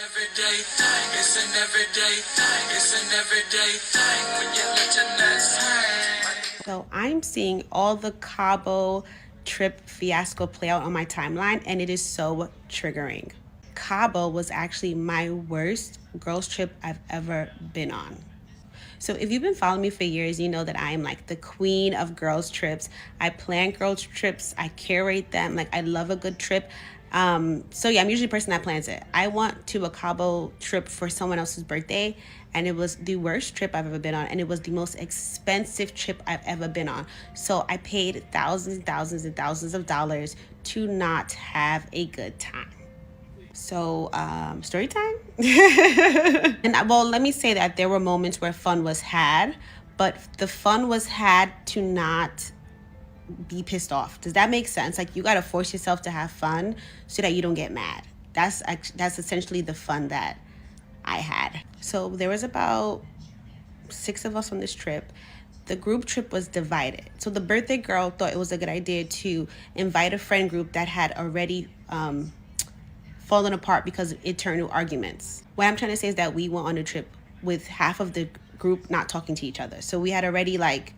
everyday thing. It's an everyday thing. It's an everyday thing when you let your nuts hang. So I'm seeing all the Cabo trip fiasco play out on my timeline, and it is so triggering. Cabo was actually my worst girls trip I've ever been on. So if you've been following me for years, you know that I am like the queen of girls trips. I plan girls trips, I curate them. Like I love a good trip. So yeah, I'm usually the person that plans it. I went to a Cabo trip for someone else's birthday, and it was the worst trip I've ever been on, and it was the most expensive trip I've ever been on. So I paid thousands and thousands and thousands of dollars to not have a good time. So, story time. And well, let me say that there were moments where fun was had, but the fun was had to not be pissed off. Does that make sense? Like you got to force yourself to have fun so that you don't get mad. That's essentially the fun that I had. So there was about 6 of us on this trip. The group trip was divided. So the birthday girl thought it was a good idea to invite a friend group that had already fallen apart because of internal arguments. What I'm trying to say is that we went on a trip with half of the group not talking to each other. So we had already like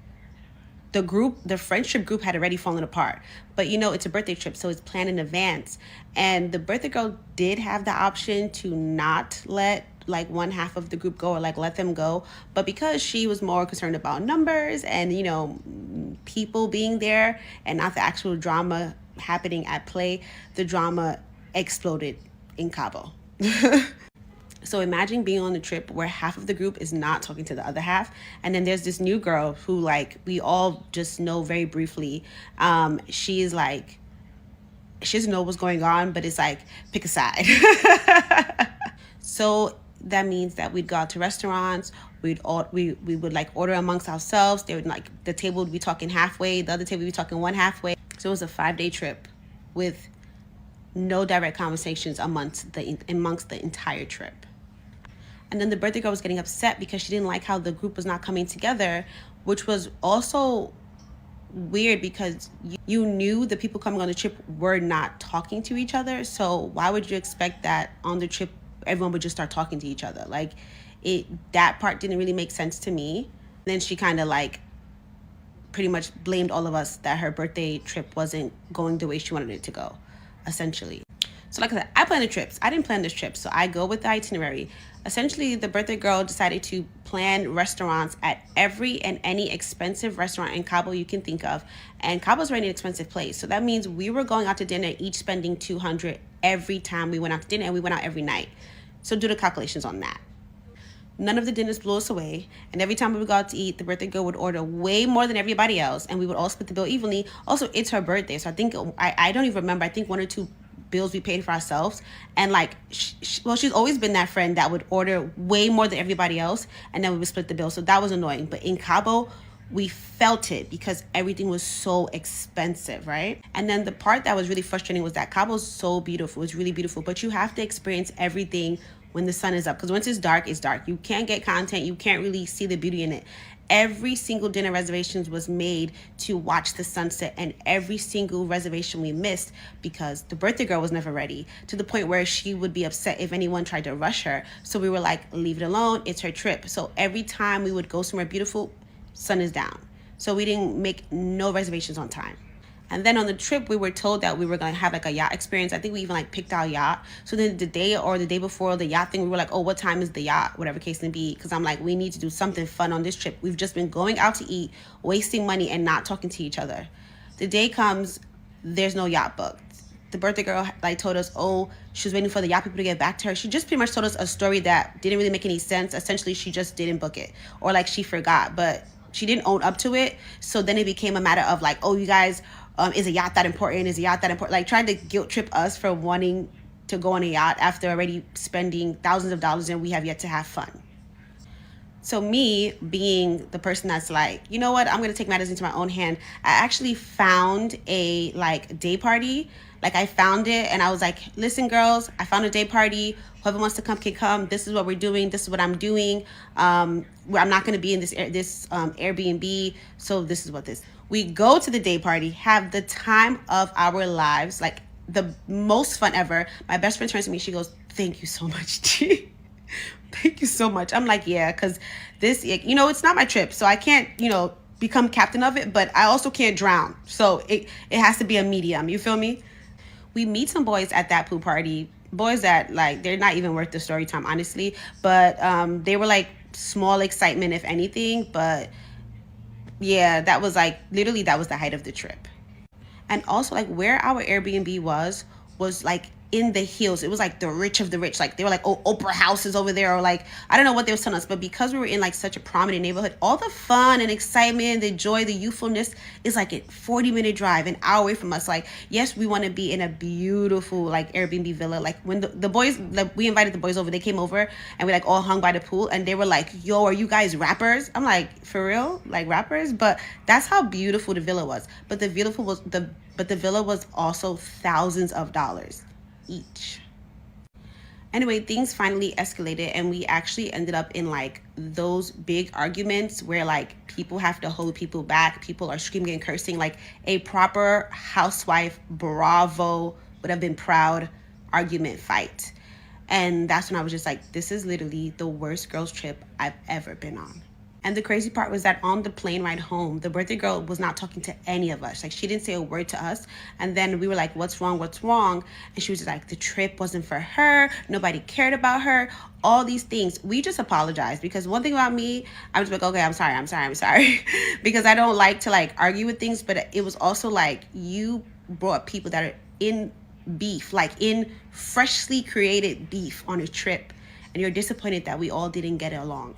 the friendship group had already fallen apart. But you know, it's a birthday trip, so it's planned in advance. And the birthday girl did have the option to not let like one half of the group go or like let them go. But because she was more concerned about numbers and, you know, people being there and not the actual drama happening at play, the drama exploded in Cabo. So imagine being on the trip where half of the group is not talking to the other half, and then there's this new girl who like we all just know very briefly. She's like, she doesn't know what's going on, but it's like pick a side. So that means that we'd go out to restaurants. We would like order amongst ourselves. They would like the table would be talking halfway, the other table would be talking one halfway. So it was a 5-day trip with no direct conversations amongst the entire trip. And then the birthday girl was getting upset because she didn't like how the group was not coming together, which was also weird because you knew the people coming on the trip were not talking to each other. So why would you expect that on the trip everyone would just start talking to each other? Like that part didn't really make sense to me. Then she kind of like pretty much blamed all of us that her birthday trip wasn't going the way she wanted it to go, essentially. So like I said, I plan the trips. I didn't plan this trip, so I go with the itinerary. Essentially, the birthday girl decided to plan restaurants at every and any expensive restaurant in Cabo you can think of. And Cabo's already an expensive place. So that means we were going out to dinner, each spending $200 every time we went out to dinner, and we went out every night. So do the calculations on that. None of the dinners blew us away, and every time we would go out to eat, the birthday girl would order way more than everybody else, and we would all split the bill evenly. Also, it's her birthday, so I think I don't even remember. I think 1 or 2 bills we paid for ourselves, and like she's always been that friend that would order way more than everybody else, and then we would split the bill. So that was annoying. But in Cabo, we felt it because everything was so expensive, right? And then the part that was really frustrating was that Cabo's so beautiful. It's really beautiful, but you have to experience everything when the sun is up, because once it's dark, it's dark. You can't get content. You can't really see the beauty in it. Every single dinner reservations was made to watch the sunset, and every single reservation we missed because the birthday girl was never ready, to the point where she would be upset if anyone tried to rush her. So we were like, leave it alone. It's her trip. So every time we would go somewhere beautiful, sun is down. So we didn't make no reservations on time. And then on the trip, we were told that we were going to have like a yacht experience. I think we even like picked our yacht. So then the day before the yacht thing, we were like, oh, what time is the yacht? Whatever case may be. Because I'm like, we need to do something fun on this trip. We've just been going out to eat, wasting money, and not talking to each other. The day comes, there's no yacht booked. The birthday girl like told us, oh, she was waiting for the yacht people to get back to her. She just pretty much told us a story that didn't really make any sense. Essentially, she just didn't book it, or like she forgot, but she didn't own up to it. So then it became a matter of like, oh, you guys, is a yacht that important? Is a yacht that important? Like trying to guilt trip us for wanting to go on a yacht after already spending thousands of dollars and we have yet to have fun. So me being the person that's like, you know what, I'm going to take matters into my own hand. I actually found a like day party. Like I found it and I was like, listen girls, I found a day party. Whoever wants to come can come. This is what we're doing. This is what I'm doing. I'm not going to be in this Airbnb. So this is what this. We go to the day party, have the time of our lives, like the most fun ever. My best friend turns to me, she goes, thank you so much, G. Thank you so much. I'm like, yeah, because this, it's not my trip. So I can't, become captain of it, but I also can't drown. So it has to be a medium. You feel me? We meet some boys at that pool party. Boys that, like, they're not even worth the story time, honestly. But they were like small excitement, if anything. But yeah, that was like, literally, that was the height of the trip. And also, like, where our Airbnb was like in the hills. It was like the rich of the rich. Like, they were like, oh, Oprah houses over there, or like, I don't know what they was telling us, but because we were in like such a prominent neighborhood, all the fun and excitement, the joy, the youthfulness is like a 40-minute drive, an hour away from us. Like, yes, we want to be in a beautiful like Airbnb villa. Like, when the boys, like, we invited the boys over, they came over and we like all hung by the pool, and they were like, yo, are you guys rappers? I'm like, for real? Like, rappers? But that's how beautiful the villa was. But the villa was also thousands of dollars each. Anyway, things finally escalated, and we actually ended up in like those big arguments where like people have to hold people back, people are screaming and cursing, like a proper housewife bravo would have been proud argument fight. And that's when I was just like, this is literally the worst girls trip I've ever been on. And the crazy part was that on the plane ride home, the birthday girl was not talking to any of us. Like, she didn't say a word to us. And then we were like, what's wrong? What's wrong? And she was just like, the trip wasn't for her. Nobody cared about her. All these things. We just apologized, because one thing about me, I was like, okay, I'm sorry. Because I don't like to like argue with things. But it was also like, you brought people that are in beef, like in freshly created beef on a trip. And you're disappointed that we all didn't get along.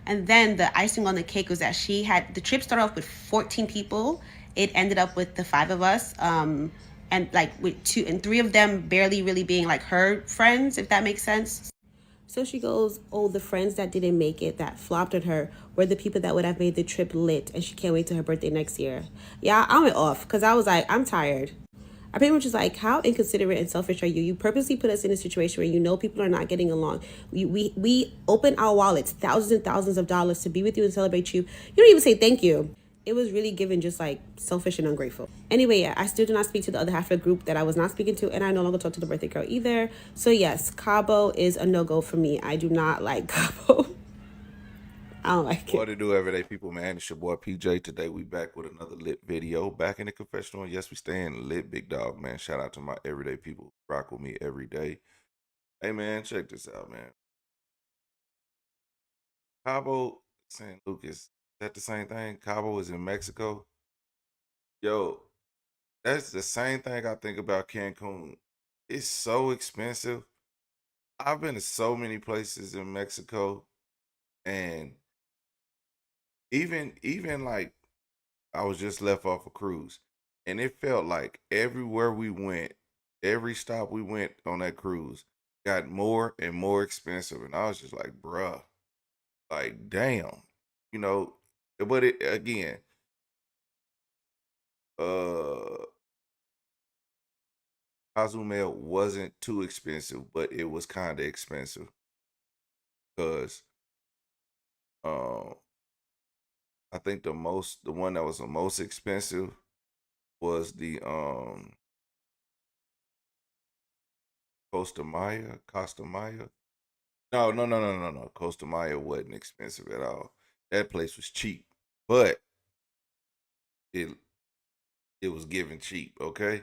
And then the icing on the cake was that she had the trip started off with 14 people. It ended up with the five of us. And like with two and three of them barely really being like her friends, if that makes sense. So she goes, oh, the friends that didn't make it, that flopped on her, were the people that would have made the trip lit, and she can't wait till her birthday next year. Yeah, I went off because I was like, I'm tired. I pretty much was like, how inconsiderate and selfish are you? You purposely put us in a situation where you know people are not getting along. We open our wallets, thousands and thousands of dollars to be with you and celebrate you. You don't even say thank you. It was really given just like selfish and ungrateful. Anyway, yeah, I still do not speak to the other half of the group that I was not speaking to, and I no longer talk to the birthday girl either. So yes, Cabo is a no-go for me. I do not like Cabo. I don't like What it. to do, everyday people, man? It's your boy PJ. Today we back with another lit video. Back in the confessional. Yes, we staying lit, big dog, man. Shout out to my everyday people who rock with me every day. Hey, man, check this out, man. Cabo, St. Lucas, is that the same thing? Cabo is in Mexico. Yo, that's the same thing I think about Cancun. It's so expensive. I've been to so many places in Mexico, and even like I was just left off a cruise, and it felt like everywhere we went, every stop we went on that cruise got more and more expensive, and I was just like, bruh, like damn, you know. But it again, uh, Cozumel wasn't too expensive, but it was kind of expensive because um, I think the one that was the most expensive was the Costa Maya. No. Costa Maya wasn't expensive at all. That place was cheap, but it it was given cheap. Okay,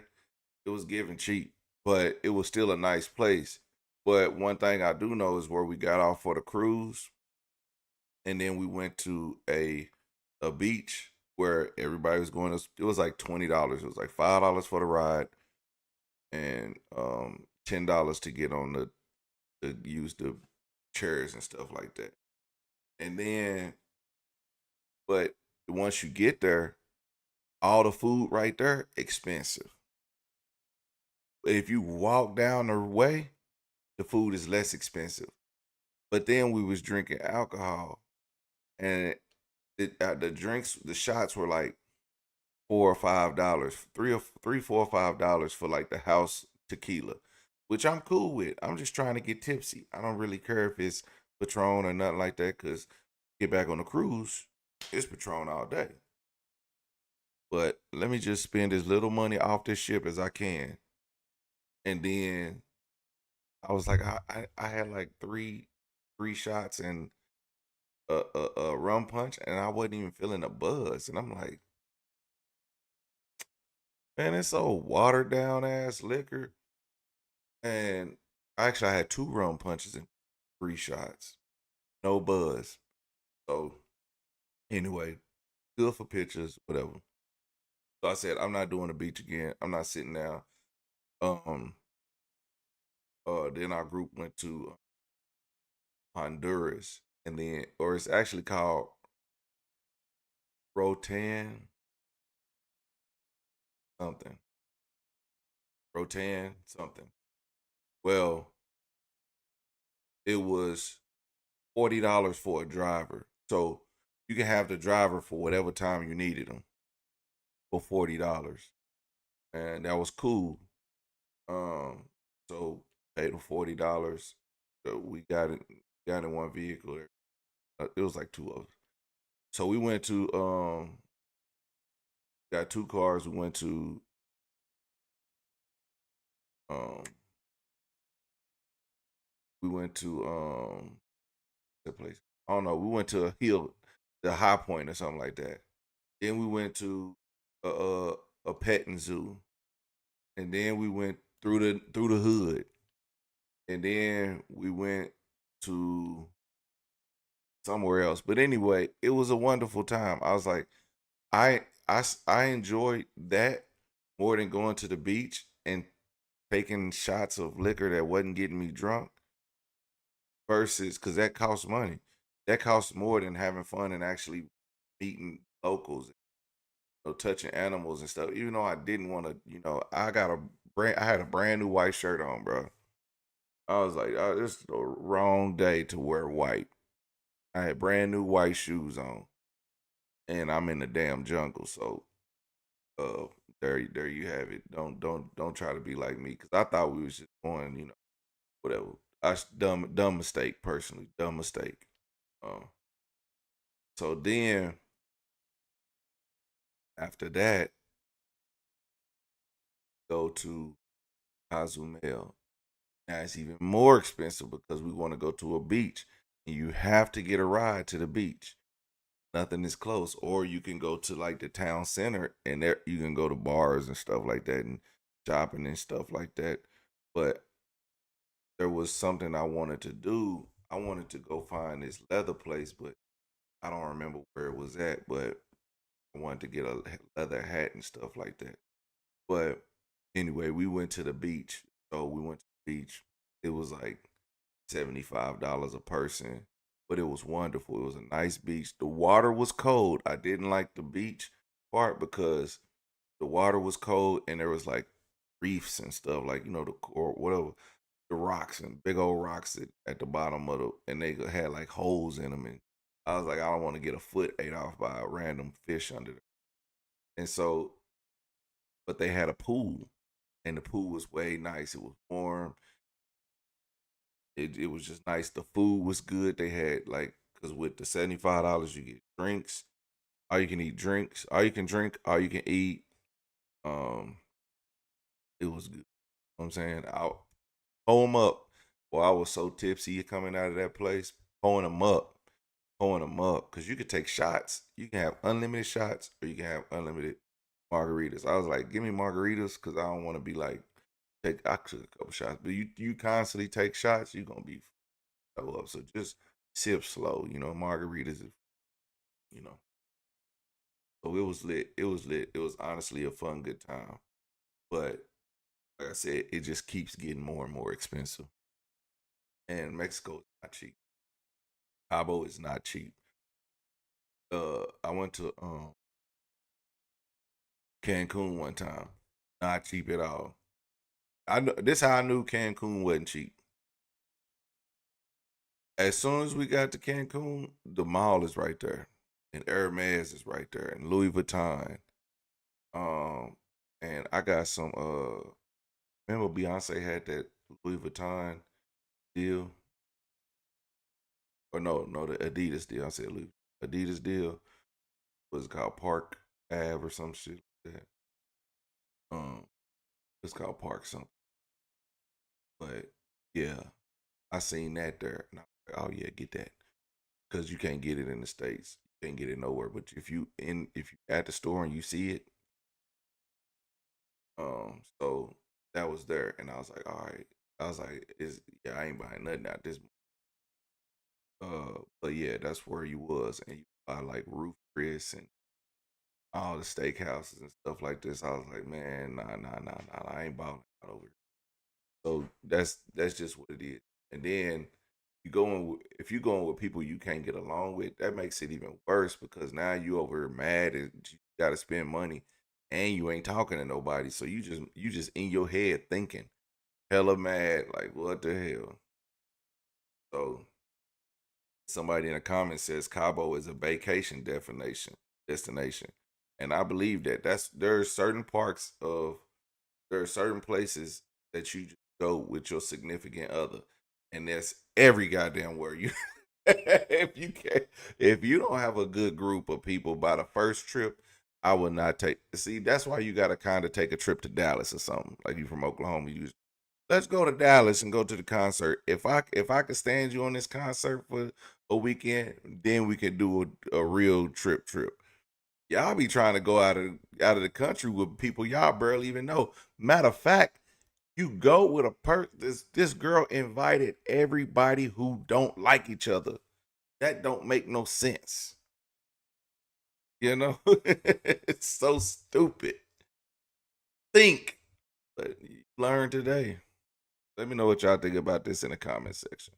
it was given cheap, but it was still a nice place. But one thing I do know is where we got off for the cruise, and then we went to a beach where everybody was going to. It was like $20. It was like $5 for the ride, and $10 to get on the to use the chairs and stuff like that. And then but once you get there, all the food right there expensive. But if you walk down the way, the food is less expensive. But then we was drinking alcohol, and the drinks, the shots were like $4 or $5, $3 or $4 or $5 for like the house tequila, which I'm cool with. I'm just trying to get tipsy. I don't really care if it's Patron or nothing like that, because get back on the cruise, it's Patron all day. But let me just spend as little money off this ship as I can, and then I was like, I had like three shots and a rum punch, and I wasn't even feeling a buzz. And I'm like, man, it's so watered down ass liquor. And actually, I had two rum punches and three shots, no buzz. So anyway, good for pictures, whatever. So I said, I'm not doing the beach again. I'm not sitting down. Um, then our group went to Honduras, and then, or it's actually called Rotan something, Rotan something. Well, it was $40 for a driver, so you can have the driver for whatever time you needed them for $40, and that was cool. Um, so paid them $40. So we got in one vehicle. It was like two of us. So we went to got two cars. We went to um the place. I don't know. We went to a hill, the High Point or something like that. Then we went to a a petting zoo, and then we went through the hood, and then we went to somewhere else. But anyway, it was a wonderful time. I was like, I enjoyed that more than going to the beach and taking shots of liquor that wasn't getting me drunk versus because that costs money. That costs more than having fun and actually meeting locals, touching animals and stuff. Even though I didn't want to, I had a brand new white shirt on, bro. I was like, oh, this is the wrong day to wear white. I had brand new white shoes on, and I'm in the damn jungle. So, uh, there you have it. Don't try to be like me because I thought we was just going, whatever. Dumb mistake personally, dumb mistake. Uh, so then after that, go to Cozumel. Now it's even more expensive because we want to go to a beach, and you have to get a ride to the beach. Nothing is close, or you can go to like the town center, and there you can go to bars and stuff like that, and shopping and stuff like that. But there was something I wanted to do. I wanted to go find this leather place, but I don't remember where it was at. But I wanted to get a leather hat and stuff like that. But anyway, we went to the beach. So we went to the beach. It was like $75 a person, but it was wonderful. It was a nice beach. The water was cold. I didn't like the beach part because the water was cold and there was like reefs and stuff, like the or whatever, the rocks and big old rocks at the bottom of the, and they had like holes in them. And I was like, I don't want to get a foot ate off by a random fish under there. And so, but they had a pool, and the pool was way nice. It was warm. It was just nice. The food was good. They had like, because with the $75 you get drinks, all you can eat drinks, all you can drink, all you can eat. Um, it was good. You know what I'm saying? I'll pull them up. Well, I was so tipsy coming out of that place, pulling them up, because you could take shots. You can have unlimited shots, or you can have unlimited margaritas. I was like, give me margaritas, because I don't want to be like, I took a couple shots, but you constantly take shots, you're gonna be up. So just sip slow, margaritas, you know. So it was lit. It was lit. It was honestly a fun, good time. But like I said, it just keeps getting more and more expensive. And Mexico is not cheap. Cabo is not cheap. I went to Cancun one time. Not cheap at all. I know this how I knew Cancun wasn't cheap. As soon as we got to Cancun, the mall is right there. And Hermes is right there. And Louis Vuitton. Um, and I got some remember Beyonce had that Louis Vuitton deal? Or no, the Adidas deal. I said Louis Adidas deal was called Park Ave or some shit like that. Um, it's called Park something. But Yeah, I seen that there. And I was like, oh yeah, get that because you can't get it in the States. You can't get it nowhere. But if you at the store and you see it, so that was there, and I was like, all right. I was like, I ain't buying nothing out this. But yeah, that's where you was, and you buy like Roof Chris and all the steakhouses and stuff like this. I was like, man, nah, I ain't balling out over here. So that's just what it is. And then if you going with people you can't get along with, that makes it even worse because now you over here mad and you got to spend money, and you ain't talking to nobody. So you just in your head thinking hella mad, like what the hell. So somebody in the comments says Cabo is a vacation destination, and I believe that. There are certain there are certain places that you just go with your significant other, and that's every goddamn where you. If you don't have a good group of people by the first trip, I would not take. See, that's why you got to kind of take a trip to Dallas or something. Like you from Oklahoma, let's go to Dallas and go to the concert. If I could stand you on this concert for a weekend, then we could do a real trip. Y'all be trying to go out of the country with people y'all barely even know. Matter of fact, you go with this girl invited everybody who don't like each other. That don't make no sense. You know? It's so stupid. Think. But you learn today. Let me know what y'all think about this in the comment section.